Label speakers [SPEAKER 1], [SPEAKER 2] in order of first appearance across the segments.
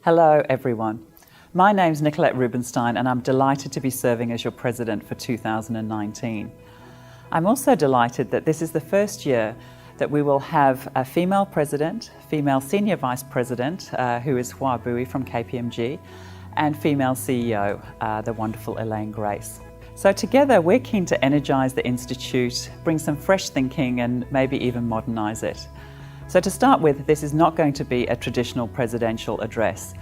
[SPEAKER 1] Hello everyone. My name's Nicolette Rubinsztein and I'm delighted to be serving as your president for 2019. I'm also delighted that this is the first year that we will have a female president, female senior vice president, who is Hua Bui from KPMG, and female CEO, the wonderful Elaine Grace. So together we're keen to energise the Institute, bring some fresh thinking and maybe even modernise it. So to start with, this is not going to be a traditional presidential address.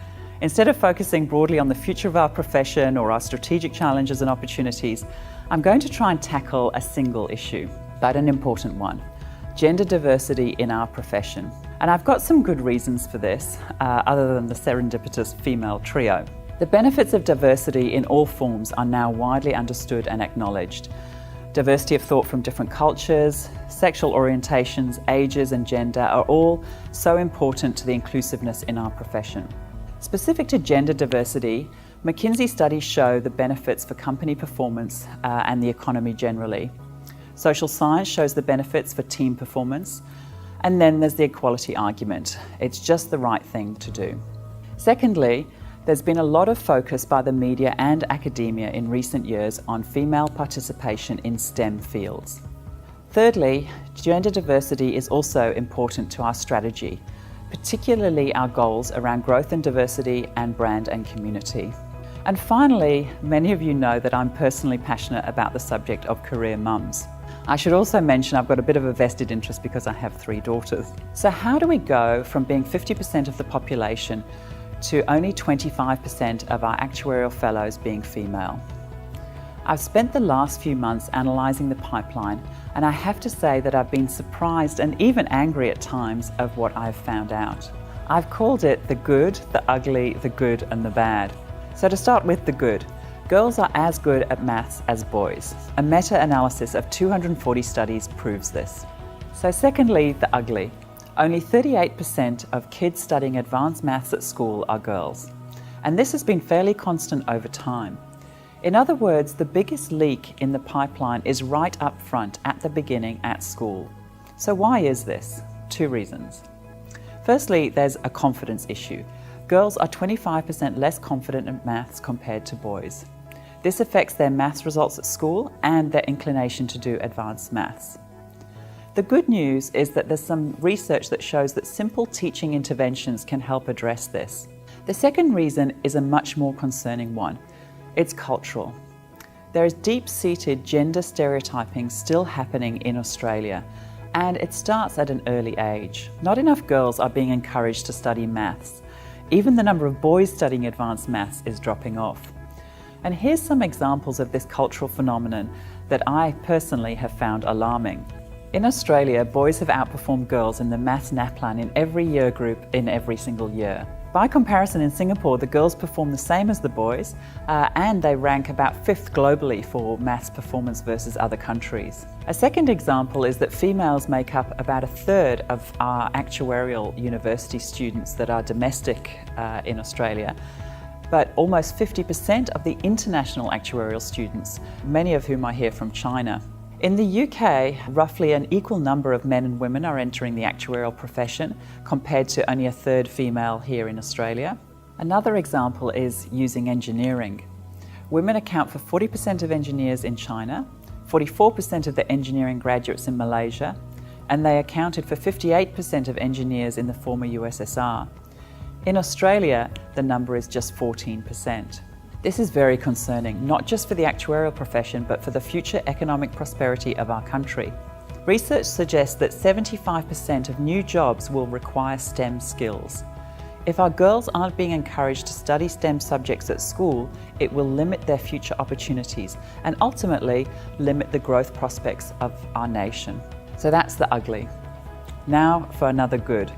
[SPEAKER 1] Instead of focusing broadly on the future of our profession or our strategic challenges and opportunities, I'm going to try and tackle a single issue, but an important one: gender diversity in our profession. And I've got some good reasons for this, other than the serendipitous female trio. The benefits of diversity in all forms are now widely understood and acknowledged. Diversity of thought from different cultures, sexual orientations, ages and gender are all so important to the inclusiveness in our profession. Specific to gender diversity, McKinsey studies show the benefits for company performance and the economy generally. Social science shows the benefits for team performance. And then there's the equality argument. It's just the right thing to do. Secondly, there's been a lot of focus by the media and academia in recent years on female participation in STEM fields. Thirdly, gender diversity is also important to our strategy, particularly our goals around growth and diversity and brand and community. And finally, many of you know that I'm personally passionate about the subject of career mums. I should also mention I've got a bit of a vested interest because I have 3 daughters. So how do we go from being 50% of the population to only 25% of our actuarial fellows being female? I've spent the last few months analysing the pipeline, and I have to say that I've been surprised and even angry at times of what I've found out. I've called it the good, the ugly, the good and the bad. So to start with the good, girls are as good at maths as boys. A meta-analysis of 240 studies proves this. So secondly, the ugly. Only 38% of kids studying advanced maths at school are girls. And this has been fairly constant over time. In other words, the biggest leak in the pipeline is right up front at the beginning at school. So why is this? 2 reasons. Firstly, there's a confidence issue. Girls are 25% less confident in maths compared to boys. This affects their maths results at school and their inclination to do advanced maths. The good news is that there's some research that shows that simple teaching interventions can help address this. The second reason is a much more concerning one. It's cultural. There is deep-seated gender stereotyping still happening in Australia, and it starts at an early age. Not enough girls are being encouraged to study maths. Even the number of boys studying advanced maths is dropping off. And here's some examples of this cultural phenomenon that I personally have found alarming. In Australia, boys have outperformed girls in the maths NAPLAN in every year group in every single year. By comparison, in Singapore, the girls perform the same as the boys, and they rank about 5th globally for maths performance versus other countries. A second example is that females make up about 1/3 of our actuarial university students that are domestic in Australia, but almost 50% of the international actuarial students, many of whom are here from China. In the UK, roughly an equal number of men and women are entering the actuarial profession, compared to only 1/3 female here in Australia. Another example is using engineering. Women account for 40% of engineers in China, 44% of the engineering graduates in Malaysia, and they accounted for 58% of engineers in the former USSR. In Australia, the number is just 14%. This is very concerning, not just for the actuarial profession, but for the future economic prosperity of our country. Research suggests that 75% of new jobs will require STEM skills. If our girls aren't being encouraged to study STEM subjects at school, it will limit their future opportunities and ultimately limit the growth prospects of our nation. So that's the ugly. Now for another good.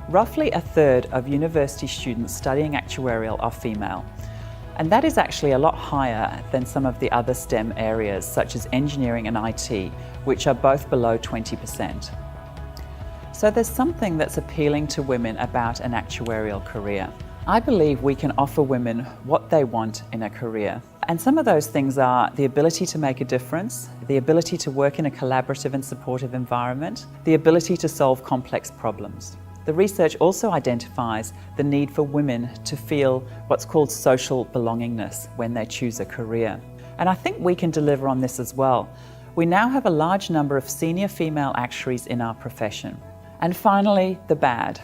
[SPEAKER 1] Roughly 1/3 of university students studying actuarial are female. And that is actually a lot higher than some of the other STEM areas, such as engineering and IT, which are both below 20%. So there's something that's appealing to women about an actuarial career. I believe we can offer women what they want in a career. And some of those things are the ability to make a difference, the ability to work in a collaborative and supportive environment, the ability to solve complex problems. The research also identifies the need for women to feel what's called social belongingness when they choose a career. And I think we can deliver on this as well. We now have a large number of senior female actuaries in our profession. And finally, the bad.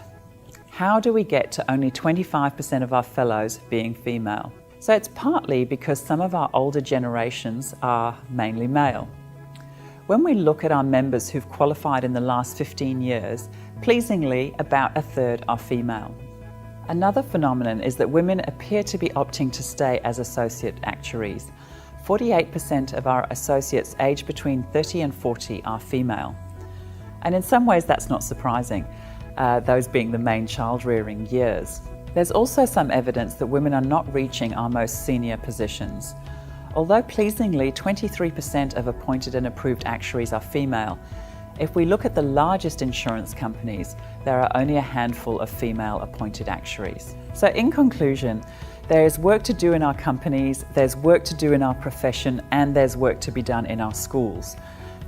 [SPEAKER 1] How do we get to only 25% of our fellows being female? So it's partly because some of our older generations are mainly male. When we look at our members who've qualified in the last 15 years, pleasingly, about a third are female. Another phenomenon is that women appear to be opting to stay as associate actuaries. 48% of our associates aged between 30 and 40 are female. And in some ways that's not surprising, those being the main child-rearing years. There's also some evidence that women are not reaching our most senior positions. Although pleasingly 23% of appointed and approved actuaries are female, if we look at the largest insurance companies, there are only a handful of female appointed actuaries. So in conclusion, there is work to do in our companies, there's work to do in our profession, and there's work to be done in our schools.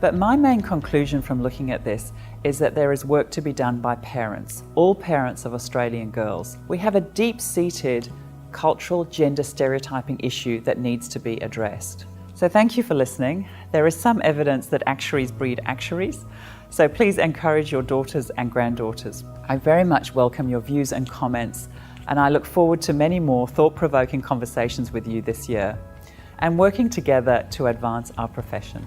[SPEAKER 1] But my main conclusion from looking at this is that there is work to be done by parents, all parents of Australian girls. We have a deep-seated cultural gender stereotyping issue that needs to be addressed. So thank you for listening. There is some evidence that actuaries breed actuaries, so please encourage your daughters and granddaughters. I very much welcome your views and comments, and I look forward to many more thought-provoking conversations with you this year and working together to advance our profession.